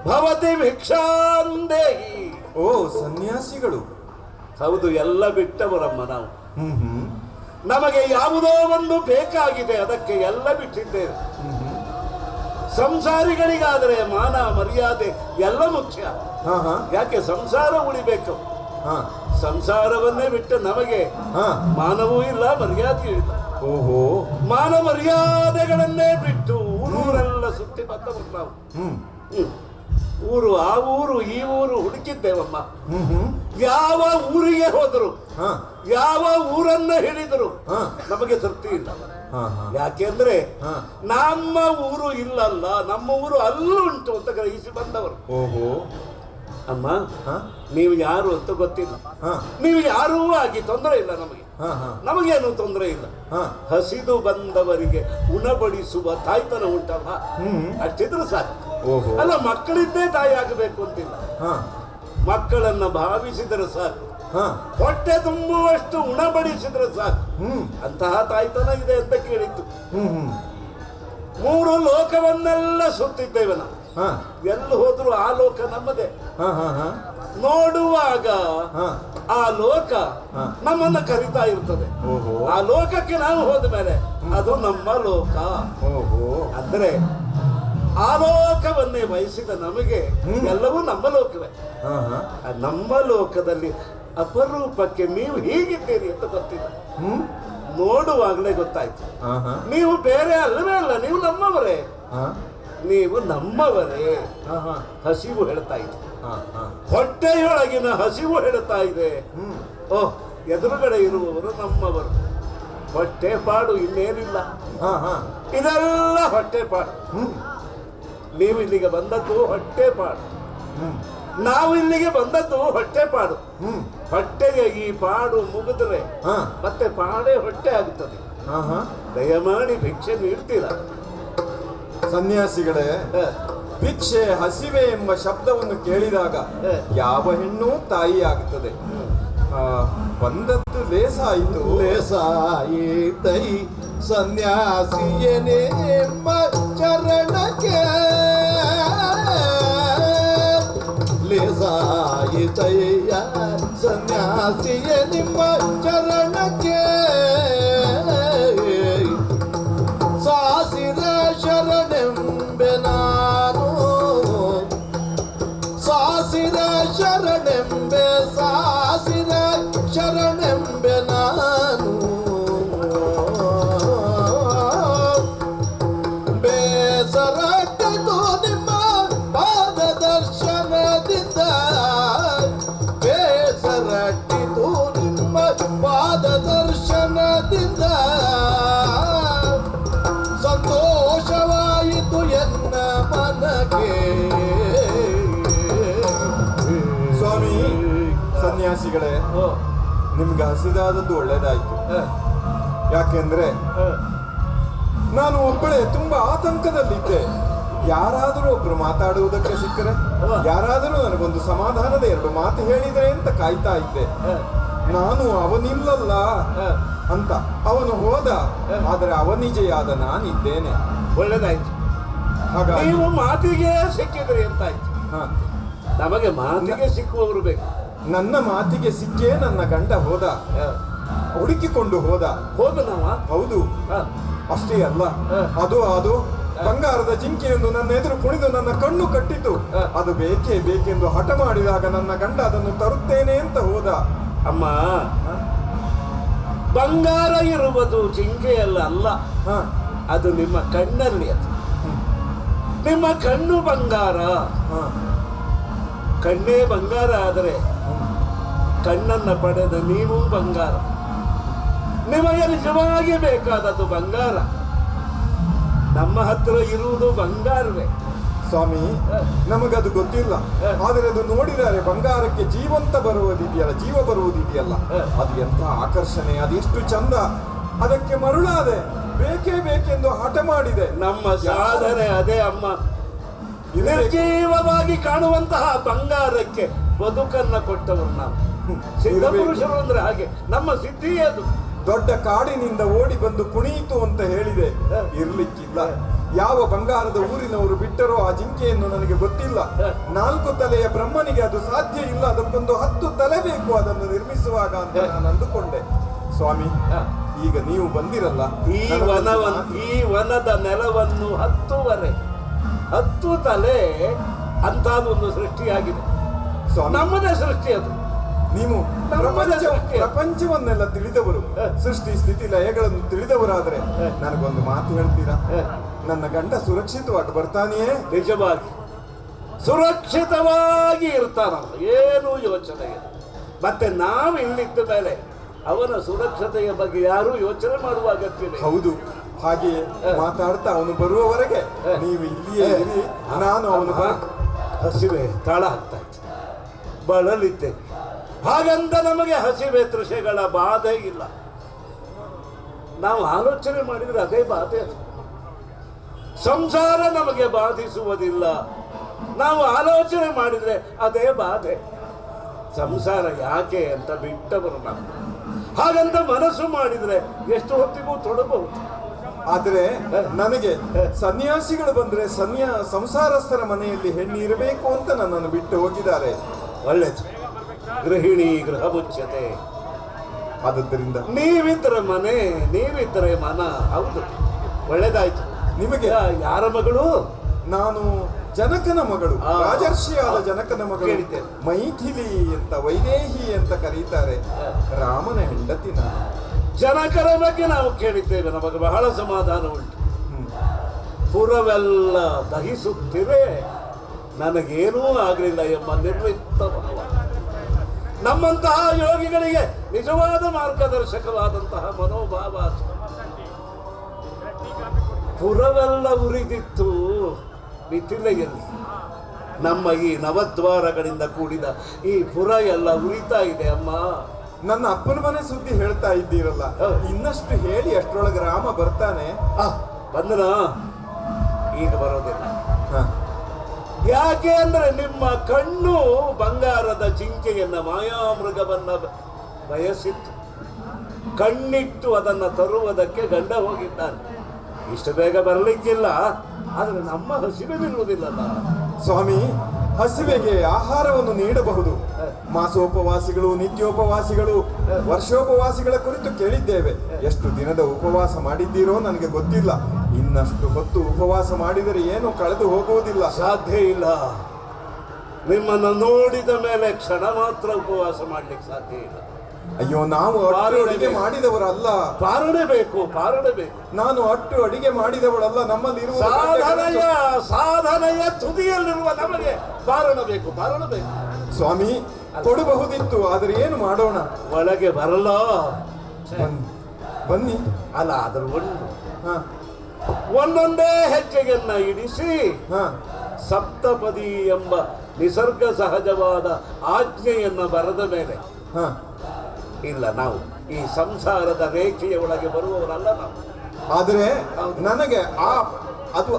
ಭವತಿ ಭಿಕ್ಷಾಂದೇಹಿ. ಓ ಸನ್ಯಾಸಿಗಳು. ಹೌದು, ಎಲ್ಲ ಬಿಟ್ಟವರಮ್ಮ ನಾವು. ಹ್ಮ್. ನಮಗೆ ಯಾವುದೋ ಒಂದು ಬೇಕಾಗಿದೆ, ಅದಕ್ಕೆ ಎಲ್ಲ ಬಿಟ್ಟಿದ್ದೇವೆ. ಸಂಸಾರಿಗಳಿಗಾದರೆ ಮಾನ ಮರ್ಯಾದೆ ಎಲ್ಲ ಮುಖ್ಯ. ಹಾ ಹಾ ಯಾಕೆ? ಸಂಸಾರ ಉಳಿಬೇಕು. ಹಾ ಸಂಸಾರವನ್ನೇ ಬಿಟ್ಟು ನಮಗೆ ಹಾ ಮಾನವೂ ಇಲ್ಲ, ಮರ್ಯಾದೆಯೂ ಇಲ್ಲ. ಓಹೋ. ಮಾನ ಮರ್ಯಾದೆಗಳನ್ನೇ ಬಿಟ್ಟು ಊರೂರೆಲ್ಲ ಸುತ್ತಿ ಬಂದವರು ನಾವು. ಊರು ಆ ಊರು ಈ ಊರು ಹುಡುಕಿದ್ದೇವಮ್ಮ. ಯಾವ ಊರಿಗೆ ಹೋದರು, ಹಾ ಯಾವ ಊರನ್ನ ಹೇಳಿದರು ಹಾ ನಮಗೆ ತೃಪ್ತಿ ಇಲ್ಲ. ಹಾ ಹಾ ಯಾಕೆಂದ್ರೆ ಹಾ. ನಮ್ಮ ಊರು ಇಲ್ಲಲ್ಲ, ನಮ್ಮ ಊರು ಅಲ್ಲುಂಟು ಅಂತ ಗ್ರಹಿಸಿ ಬಂದವರು. ಓಹೋ. ಅಮ್ಮ, ಹಾ ನೀವು ಯಾರು ಅಂತ ಗೊತ್ತಿಲ್ಲ. ಹಾ ನೀವು ಯಾರೂ ಆಗಿ ತೊಂದರೆ ಇಲ್ಲ ನಮಗೆ. ಹಾ ಹಾ ನಮಗೇನು ತೊಂದರೆ ಇಲ್ಲ. ಹಾ ಹಸಿದು ಬಂದವರಿಗೆ ಉಣಬಡಿಸುವ ತಾಯ್ತನ ಉಂಟಲ್ಲ, ಅಷ್ಟಿದ್ರು ಸಾಕು. ಓಹೋ. ಅಲ್ಲ, ಮಕ್ಕಳಿದ್ದೇ ತಾಯಿ ಆಗಬೇಕು ಅಂತಿಲ್ಲ. ಹಾ ಮಕ್ಕಳನ್ನ ಭಾವಿಸಿದರೆ ಸಾಕು, ಹಾ ಹೊಟ್ಟೆ ತುಂಬುವಷ್ಟು ಉಣಬಡಿಸಿದ್ರೆ ಸಾಕು. ಅಂತಹ ತಾಯ್ತನ ಇದೆ ಅಂತ ಕೇಳಿತ್ತು. ಮೂರು ಲೋಕವನ್ನೆಲ್ಲ ಸುತ್ತಿದ್ದೇವೆ ನಾವು. ಹಾ ಎಲ್ಲಿ ಹೋದ್ರು ಆ ಲೋಕ ನಮ್ಮದೇ. ಹಾ ಹಾ ಹಾ ನೋಡುವಾಗ ಹಾ ಆ ಲೋಕ ಹಾ. ನಮ್ಮನ್ನ ಕರಿತಾ ಇರ್ತದೆ. ಓಹೋ. ಆ ಲೋಕಕ್ಕೆ ನಾವು ಹೋದ ಮೇಲೆ ಅದು ನಮ್ಮ ಲೋಕ. ಓಹೋ. ಅಂದ್ರೆ ಆ ಲೋಕವನ್ನೇ ಬಯಸಿದ ನಮಗೆ ಎಲ್ಲವೂ ನಮ್ಮ ಲೋಕವೇ. ಹಾ ಹಾ ಆ ನಮ್ಮ ಲೋಕದಲ್ಲಿ ಅಪರೂಪಕ್ಕೆ ನೀವು ಹೀಗಿದ್ದೀರಿ ಅಂತ ಗೊತ್ತಿಲ್ಲ. ನೋಡುವಾಗಲೇ ಗೊತ್ತಾಯ್ತು. ಹಾ ಹಾ ನೀವು ಬೇರೆ ಅಲ್ಲವೇ ಅಲ್ಲ, ನೀವು ನಮ್ಮವರೇ. ಹಾ ನೀವು ನಮ್ಮವರೇ. ಹಾ ಹಾ ಹಸಿವು ಹೇಳ್ತಾ ಇದೆ, ಹಾ ಹಾ ಹೊಟ್ಟೆಯೊಳಗಿನ ಹಸಿವು ಹೇಳ್ತಾ ಇದೆ. ಓಹ್, ಎದುರುಗಡೆ ಇರುವವರು ನಮ್ಮವರು. ಹೊಟ್ಟೆ ಪಾಡು ಇನ್ನೇನಿಲ್ಲ. ಹಾ ಹಾ ಇದೆಲ್ಲ ಹೊಟ್ಟೆ ಪಾಡು. ನೀವು ಇಲ್ಲಿಗೆ ಬಂದದ್ದು ಹೊಟ್ಟೆ ಪಾಡು, ನಾವು ಇಲ್ಲಿಗೆ ಬಂದದ್ದು ಹೊಟ್ಟೆ ಪಾಡು. ಹೊಟ್ಟೆಗೆ ಈ ಪಾಡು ಮುಗಿದ್ರೆ ಹಾ ಮತ್ತೆ ಪಾಡೇ ಹೊಟ್ಟೆ ಆಗುತ್ತದೆ. ಹಾ ಹಾ ದಯಮಾಡಿ ಭಿಕ್ಷೆ ನೀಡ್ತೀರಾ? ಸನ್ಯಾಸಿಗಳೇ, ಭಿಕ್ಷೆ ಹಸಿವೆ ಎಂಬ ಶಬ್ದವನ್ನು ಕೇಳಿದಾಗ ಯಾವ ಹೆಣ್ಣು ತಾಯಿ ಆಗುತ್ತದೆ. ಬಂದದ್ದು ಲೇಸ ಆಯಿತು. ಲೇಸಾಯಿತೈ ಸನ್ಯಾಸಿಯನೇ ಚರಣಕ್ಕೆ, ಲೇಸಾಯಿತಯ್ಯ ಸನ್ಯಾಸಿಯ ನಿಮ್ಮ ಚರಣಕ್ಕೆ, ಸಾಸಿರ ಶರಣೆಂಬೆ ನಾನು, ಸಾಸಿರ ಶರಣೆಂಬೆ, ಸಾಸಿರ ಶರಣೆಂಬೆ ನಾನು, ಬೇಸರಟ್ಟಿತು ನಿಮ್ಮ ಪಾದ ದರ್ಶನದಿಂದ, ಬೇಸರಟ್ಟಿತು ನಿಮ್ಮ ಪಾದ ದರ್ಶನದಿಂದ, ಸಂತೋಷವಾಯಿತು ಎನ್ನ ಮನಕ್ಕೆ. ಸ್ವಾಮಿ, ಸನ್ಯಾಸಿಗಳೇ, ನಿಮ್ಗೆ ಹಸಿದಾದದ್ದು ಒಳ್ಳೇದಾಯ್ತು. ಯಾಕೆಂದ್ರೆ ನಾನು ಒಬ್ಬಳೇ ತುಂಬಾ ಆತಂಕದಲ್ಲಿದ್ದೆ. ಯಾರಾದರೂ ಒಬ್ರು ಮಾತಾಡುವುದಕ್ಕೆ ಸಿಕ್ಕರೆ, ಯಾರಾದರೂ ನನಗೊಂದು ಸಮಾಧಾನದ ಎರಡು ಮಾತು ಹೇಳಿದ್ರೆ ಅಂತ ಕಾಯ್ತಾ ಇದ್ದೆ. ನಾನು ಅವನಿಲ್ಲಲ್ಲ ಅಂತ. ಅವನು ಹೋದ, ಆದರೆ ಅವನಿಜೆಯಾದ ನಾನಿದ್ದೇನೆ. ಒಳ್ಳೇದಾಯ್ತು. ಹಾಗಾಗಿ ನೀವು ಮಾತಿಗೆ ಸಿಕ್ಕಿದ್ರಿ ಅಂತಾಯ್ತು. ಹಾ, ನಮಗೆ ಮಾತಿಗೆ ಸಿಕ್ಕುವವರು ಬೇಕು. ನನ್ನ ಮಾತಿಗೆ ಸಿಕ್ಕೇ ನನ್ನ ಗಂಡ ಹೋದ, ಹುಡುಕಿಕೊಂಡು ಹೋದ. ಹೋದ ನಾವ? ಹೌದು. ಅಷ್ಟೇ ಅಲ್ಲ, ಅದು ಬಂಗಾರದ ಜಿಂಕೆಯನ್ನು ನನ್ನ ಎದುರು ಕುಣಿದು ನನ್ನ ಕಣ್ಣು ಕಟ್ಟಿತು. ಅದು ಬೇಕೇ ಬೇಕೆಂದು ಹಠ ಮಾಡಿದಾಗ ನನ್ನ ಗಂಡ ಅದನ್ನು ತರುತ್ತೇನೆ ಅಂತ ಹೋದ. ಅಮ್ಮ, ಬಂಗಾರ ಇರುವುದು ಜಿಂಕೆಯಲ್ಲ ಅಲ್ಲ, ಹ, ಅದು ನಿಮ್ಮ ಕಣ್ಣಲ್ಲಿ. ಅದು ನಿಮ್ಮ ಕಣ್ಣು ಬಂಗಾರ. ಹ, ಕಣ್ಣೇ ಬಂಗಾರ ಆದರೆ ಕಣ್ಣನ್ನ ಪಡೆದ ನೀವು ಬಂಗಾರ. ನಿಮಗೆ ನಿಜವಾಗಿ ಬೇಕಾದದ್ದು ಬಂಗಾರ. ನಮ್ಮ ಹತ್ರ ಇರುವುದು ಬಂಗಾರವೇ. ಸ್ವಾಮಿ, ನಮಗದು ಗೊತ್ತಿಲ್ಲ. ಆದರೆ ಅದು ನೋಡಿದರೆ ಬಂಗಾರಕ್ಕೆ ಜೀವಂತ ಬರುವುದಿದೆಯಲ್ಲ, ಜೀವ ಬರುವುದಿದೆಯಲ್ಲ, ಅದು ಎಂಥ ಆಕರ್ಷಣೆ, ಅದೆಷ್ಟು ಚಂದ. ಅದಕ್ಕೆ ಮರುಳಾದೆ, ಬೇಕೇ ಬೇಕೆಂದು ಹಠ ಮಾಡಿದೆ. ನಮ್ಮ ಸಾಧನೆ ಅದೇ ಅಮ್ಮ. ನಿರ್ಜೀವವಾಗಿ ಕಾಣುವಂತಹ ಬಂಗಾರಕ್ಕೆ ಬದುಕನ್ನ ಕೊಟ್ಟವರು ನಾವು. ಸಿದ್ಧ ಪುರುಷರು ಅಂದ್ರೆ ಹಾಗೆ. ನಮ್ಮ ಸಿದ್ಧಿ ಅದು. ದೊಡ್ಡ ಕಾಡಿನಿಂದ ಓಡಿ ಬಂದು ಕುಣಿಯಿತು ಅಂತ ಹೇಳಿದೆ, ಇರ್ಲಿಕ್ಕಿಲ್ಲ. ಯಾವ ಬಂಗಾರದ ಊರಿನವರು ಬಿಟ್ಟರೋ ಆ ಜಿಂಕೆಯನ್ನು ನನಗೆ ಗೊತ್ತಿಲ್ಲ. 4 ತಲೆಯ ಬ್ರಹ್ಮನಿಗೆ ಅದು ಸಾಧ್ಯ ಇಲ್ಲ, ಅದಕ್ಕೊಂದು 10 ತಲೆ ಬೇಕು ಅದನ್ನು ನಿರ್ಮಿಸುವಾಗ ಅಂತ ನಾನು ಅಂದುಕೊಂಡೆ. ಸ್ವಾಮಿ, ಈಗ ನೀವು ಬಂದಿರಲ್ಲ, ಈ ವನದ ನೆಲವನ್ನು 10 ತಲೆ ಅಂತದೊಂದು ಸೃಷ್ಟಿಯಾಗಿದೆ. ಸ್ವಾಮಿ, ನಮ್ಮದೇ ಸೃಷ್ಟಿ ಅದು. ನೀವು ಪ್ರಪಂಚವನ್ನೆಲ್ಲ ತಿಳಿದವರು, ಸೃಷ್ಟಿ ಸ್ಥಿತಿ ಲಯಗಳನ್ನು ತಿಳಿದವರಾದ್ರೆ ನನಗೊಂದು ಮಾತು ಹೇಳ್ತೀರಾ? ನನ್ನ ಗಂಡ ಸುರಕ್ಷಿತವಾಗಿ ಬರ್ತಾನೆಯೇ? ನಿಜವಾಗಿ ಸುರಕ್ಷಿತವಾಗಿ ಇರ್ತಾನ, ಏನು ಯೋಚನೆ ಇಲ್ಲ. ಮತ್ತೆ ನಾವು ಇಲ್ಲಿದ್ದ ಮೇಲೆ ಅವನ ಸುರಕ್ಷತೆಯ ಬಗ್ಗೆ ಯಾರೂ ಯೋಚನೆ ಮಾಡುವ ಅಗತ್ಯವಿಲ್ಲ. ಹೌದು. ಹಾಗೆಯೇ ಮಾತಾಡ್ತಾ ಅವನು ಬರುವವರೆಗೆ ನೀವು ಇಲ್ಲಿಯೇ ಇರಿ. ನಾನು ಅವನು ಹಸಿವೆ ತಾಳ ಆಗ್ತಾ ಇತ್ತು, ಬಳಲಿದ್ದೇವೆ. ಹಾಗಂತ ನಮಗೆ ಹಸಿವೆ ತೃಷೆಗಳ ಬಾಧೆ ಇಲ್ಲ. ನಾವು ಆಲೋಚನೆ ಮಾಡಿದ್ರೆ ಅದೇ ಬಾಧೆ. ಅದು ಸಂಸಾರ ನಮಗೆ ಬಾಧಿಸುವುದಿಲ್ಲ. ನಾವು ಆಲೋಚನೆ ಮಾಡಿದ್ರೆ ಅದೇ ಬಾಧೆ. ಸಂಸಾರ ಯಾಕೆ ಅಂತ ಬಿಟ್ಟವರು ನಾವು. ಹಾಗಂತ ಮನಸ್ಸು ಮಾಡಿದ್ರೆ ಎಷ್ಟು ಹೊತ್ತಿಗೂ ತೊಡಬಹುದು. ಆದ್ರೆ ನನಗೆ ಸನ್ಯಾಸಿಗಳು ಬಂದ್ರೆ ಸಂಸಾರಸ್ಥರ ಮನೆಯಲ್ಲಿ ಹೆಣ್ಣು ಇರಬೇಕು ಅಂತ ನನ್ನನ್ನು ಬಿಟ್ಟು ಹೋಗಿದ್ದಾರೆ. ಒಳ್ಳೆದು. ಗೃಹಿಣಿ ಗೃಹ ಮುಚ್ಚತೆ. ಆದದ್ದರಿಂದ ನೀವಿದ್ರೆ ಮನೆ, ನೀವಿದ್ರೆ ಮನ. ಹೌದು, ಒಳ್ಳೇದಾಯ್ತು. ನಿಮಗೆ ಯಾರ ಮಗಳು? ನಾನು ಜನಕನ ಮಗಳು, ಆ. ರಾಜರ್ಷಿಯಾದ ಜನಕನ ಮಗಳು. ಕೇಳಿದ್ದೇನೆ. ಮೈಥಿಲಿ ಅಂತ, ವೈದೇಹಿ ಅಂತ ಕರೀತಾರೆ. ರಾಮನ ಹೆಂಡತಿ ನಾನು. ಜನಕರ ಬಗ್ಗೆ ನಾವು ಕೇಳಿದ್ದೇವೆ, ನಮಗೆ ಬಹಳ ಸಮಾಧಾನ ಉಂಟು. ಹ್ಮ್. ಪುರವೆಲ್ಲ ದಹಿಸುತ್ತಿವೆ, ನನಗೇನೂ ಆಗಲಿಲ್ಲ ಎಂಬ ನಿರ್ಲಿಪ್ತ ಭಾವ. ನಮ್ಮಂತಹ ಯೋಗಿಗಳಿಗೆ ನಿಜವಾದ ಮಾರ್ಗದರ್ಶಕವಾದಂತಹ ಮನೋಭಾವ. ಪುರವೆಲ್ಲ ಉರಿದಿತ್ತು ಮಿಥಿಲೆಯಲ್ಲಿ. ನಮ್ಮ ಈ ನವದ್ವಾರಗಳಿಂದ ಕೂಡಿದ ಈ ಪುರ ಎಲ್ಲ ಉರಿತಾ ಇದೆ ಅಮ್ಮ. ನನ್ನ ಅಪ್ಪನ ಮನೆ ಸುದ್ದಿ ಹೇಳ್ತಾ ಇದ್ದೀರಲ್ಲ, ಇನ್ನಷ್ಟು ಹೇಳಿ ಅಷ್ಟರೊಳಗೆ ರಾಮ ಬರ್ತಾನೆ. ಬಂದನ ಈಗ ಬರೋದಿಲ್ಲ. ಹ. ಯಾಕೆ ಅಂದ್ರೆ ನಿಮ್ಮ ಕಣ್ಣು ಬಂಗಾರದ ಜಿಂಕೆಯನ್ನ, ಮಾಯಾಮೃಗವನ್ನ ಬಯಸಿತ್ತು. ಕಣ್ಣಿಟ್ಟು ಅದನ್ನ ತರುವುದಕ್ಕೆ ಗಂಡ ಹೋಗಿದ್ದಾನೆ. ಇಷ್ಟು ಬೇಗ ಬರಲಿಕ್ಕಿಲ್ಲ, ಆದ್ರೆ ನಮ್ಮ ಹಸಿವೆ ನಿಲ್ಲುವುದಿಲ್ಲಲ್ಲ ಸ್ವಾಮಿ. ಹಸಿವೆಗೆ ಆಹಾರವನ್ನು ನೀಡಬಹುದು. ಮಾಸೋಪವಾಸಿಗಳು, ನಿತ್ಯೋಪವಾಸಿಗಳು, ವರ್ಷೋಪವಾಸಿಗಳ ಕುರಿತು ಕೇಳಿದ್ದೇವೆ. ಎಷ್ಟು ದಿನದ ಉಪವಾಸ ಮಾಡಿದ್ದೀರೋ ನನಗೆ ಗೊತ್ತಿಲ್ಲ. ಇನ್ನಷ್ಟು ಹೊತ್ತು ಉಪವಾಸ ಮಾಡಿದರೆ ಏನು ಕಳೆದು ಹೋಗುವುದಿಲ್ಲ. ಸಾಧ್ಯ ಇಲ್ಲ. ನಿಮ್ಮನ್ನು ನೋಡಿದ ಮೇಲೆ ಕ್ಷಣ ಮಾತ್ರ ಉಪವಾಸ ಮಾಡ್ಲಿಕ್ಕೆ ಸಾಧ್ಯ ಇಲ್ಲ. ಅಯ್ಯೋ, ನಾವು ಅಟ್ಟು ಅಡಿಗೆ ಮಾಡಿದವರಲ್ಲ. ಪಾರಣೆ ಬೇಕು. ನಾನು ಅಟ್ಟು ಅಡಿಗೆ ಮಾಡಿದವಳಲ್ಲ. ನಮ್ಮಲ್ಲಿ ಸಾಧನೆಯ ತುದಿಯಲ್ಲಿರುವ ನಮಗೆ ಪಾರಣ ಬೇಕು. ಸ್ವಾಮಿ, ಕೊಡಬಹುದಿತ್ತು, ಆದರೆ ಏನು ಮಾಡೋಣ? ಒಳಗೆ ಬರಲ್ಲ. ಬನ್ನಿ. ಅಲ್ಲ, ಅದ್ರ ಹ. ಒಂದೊಂದೇ ಹೆಜ್ಜೆಯನ್ನ ಇಡಿಸಿ ಹ. ಸಪ್ತಪದಿ ಎಂಬ ನಿಸರ್ಗ ಸಹಜವಾದ ಆಜ್ಞೆಯನ್ನ ಬರೆದ ಮೇಲೆ ಹ. ಇಲ್ಲ, ನಾವು ಈ ಸಂಸಾರದ ರೇಖೆಯ ಒಳಗೆ ಬರುವವರಲ್ಲ ನಾವು. ಆದರೆ ನನಗೆ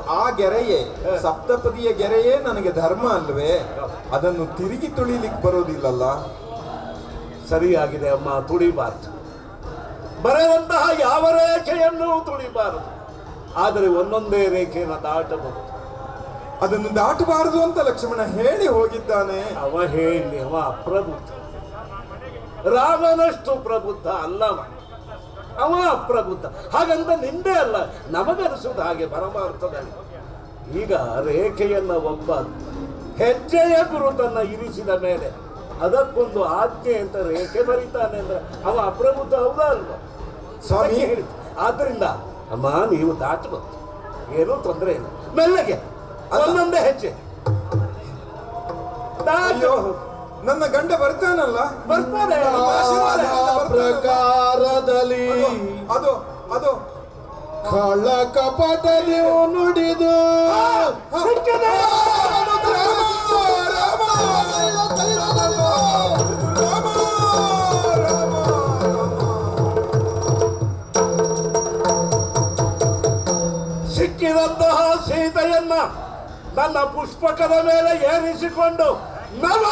ಆ ಗೆರೆಯೇ, ಸಪ್ತಪದಿಯ ಗೆರೆಯೇ ನನಗೆ ಧರ್ಮ ಅಲ್ವೇ? ಅದನ್ನು ತಿರುಗಿ ತುಳಿಲಿಕ್ಕೆ ಬರೋದಿಲ್ಲಲ್ಲ. ಸರಿಯಾಗಿದೆ ಅಮ್ಮ, ತುಳಿಬಾರದು. ಬರೆದಂತಹ ಯಾವ ರೇಖೆಯನ್ನು ತುಳಿಬಾರದು. ಆದರೆ ಒಂದೊಂದೇ ರೇಖೆಯನ್ನು ದಾಟಬಹುದು. ಅದನ್ನು ದಾಟಬಾರದು ಅಂತ ಲಕ್ಷ್ಮಣ ಹೇಳಿ ಹೋಗಿದ್ದಾನೆ. ಅವ ಹೇಳಿ, ಅವ ಅಪ್ರಬುದ್ಧ. ರಾಮನಷ್ಟು ಪ್ರಬುದ್ಧ ಅಲ್ಲವ, ಅವ ಅಪ್ರಬುದ್ಧ. ಹಾಗಂತ ನಿಂದೆ ಅಲ್ಲ, ನಮಗನಿಸುವುದು ಹಾಗೆ ಪರಮಾರ್ಥದಲ್ಲಿ. ಈಗ ರೇಖೆಯನ್ನ ಒಬ್ಬ ಹೆಜ್ಜೆಯ ಗುರುತನ್ನ ಇರಿಸಿದ ಮೇಲೆ ಅದಕ್ಕೊಂದು ಆಜ್ಞೆ ಅಂತ ರೇಖೆ ಬರೀತಾನೆ ಅಂದ್ರೆ ಅವ ಅಪ್ರಬುದ್ಧ ಹೌದಾ ಅಲ್ವಾ ಸ್ವಾಮಿ? ಹೇಳಿ. ಆದ್ರಿಂದ ಅಮ್ಮ, ನೀವು ದಾಟಬಹುದು, ಏನೂ ತೊಂದರೆ ಇಲ್ಲ. ಮೆಲ್ಲಗೆ ಒಂದೊಂದೇ ಹೆಜ್ಜೆ ಅಯ್ಯೋ, ನನ್ನ ಗಂಡ ಬರ್ತಾನಲ್ಲ. ಬರ್ತಾರೆ. ಪ್ರಕಾರದಲ್ಲಿ ಅದು ಅದು ಕಳ್ಳ ಕಪಟ ನೀವು ನುಡಿದು ಸಿಕ್ಕಿದಂತಹ ಸೀತೆಯನ್ನ ನನ್ನ ಪುಷ್ಪಕದ ಮೇಲೆ ಏರಿಸಿಕೊಂಡು ನವ